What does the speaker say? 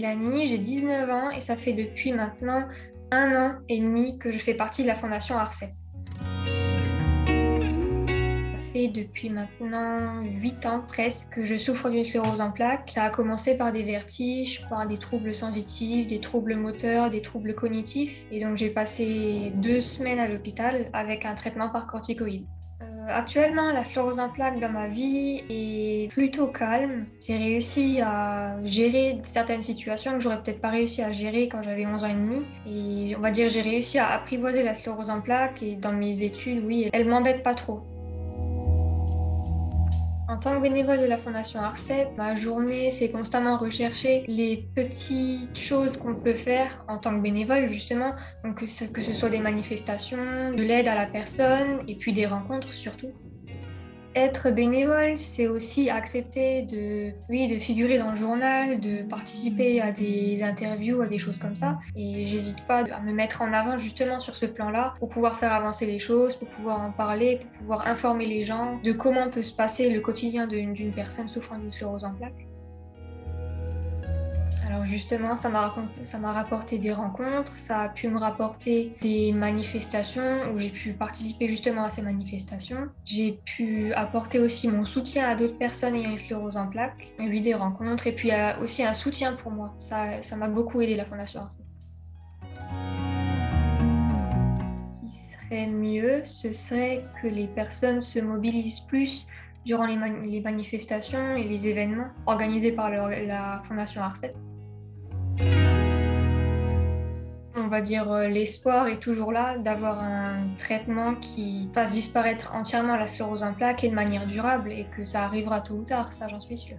Mélanie, j'ai 19 ans et ça fait depuis maintenant 1 an et demi que je fais partie de la fondation ARCEP. Ça fait depuis maintenant 8 ans presque que je souffre d'une sclérose en plaques. Ça a commencé par des vertiges, par des troubles sensitifs, des troubles moteurs, des troubles cognitifs. Et donc j'ai passé 2 semaines à l'hôpital avec un traitement par corticoïdes. Actuellement, la sclérose en plaques dans ma vie est plutôt calme. J'ai réussi à gérer certaines situations que j'aurais peut-être pas réussi à gérer quand j'avais 11 ans et demi. Et on va dire j'ai réussi à apprivoiser la sclérose en plaques et dans mes études, oui, elle m'embête pas trop. En tant que bénévole de la Fondation ARCEP, ma journée, c'est constamment rechercher les petites choses qu'on peut faire en tant que bénévole, justement. Donc, que ce soit des manifestations, de l'aide à la personne et puis des rencontres surtout. Être bénévole, c'est aussi accepter de figurer dans le journal, de participer à des interviews, à des choses comme ça. Et j'hésite pas à me mettre en avant justement sur ce plan-là pour pouvoir faire avancer les choses, pour pouvoir en parler, pour pouvoir informer les gens de comment peut se passer le quotidien d'une personne souffrant d'une sclérose en plaques. Alors justement, ça m'a rapporté des rencontres, ça a pu me rapporter des manifestations où j'ai pu participer justement à ces manifestations. J'ai pu apporter aussi mon soutien à d'autres personnes ayant une sclérose en plaques, et oui, des rencontres, et puis aussi un soutien pour moi. Ça m'a beaucoup aidé la Fondation ARCEP. Ce qui serait mieux, ce serait que les personnes se mobilisent plus durant les manifestations et les événements organisés par la Fondation ARCEP. On va dire l'espoir est toujours là d'avoir un traitement qui fasse disparaître entièrement la sclérose en plaques et de manière durable et que ça arrivera tôt ou tard, ça j'en suis sûre.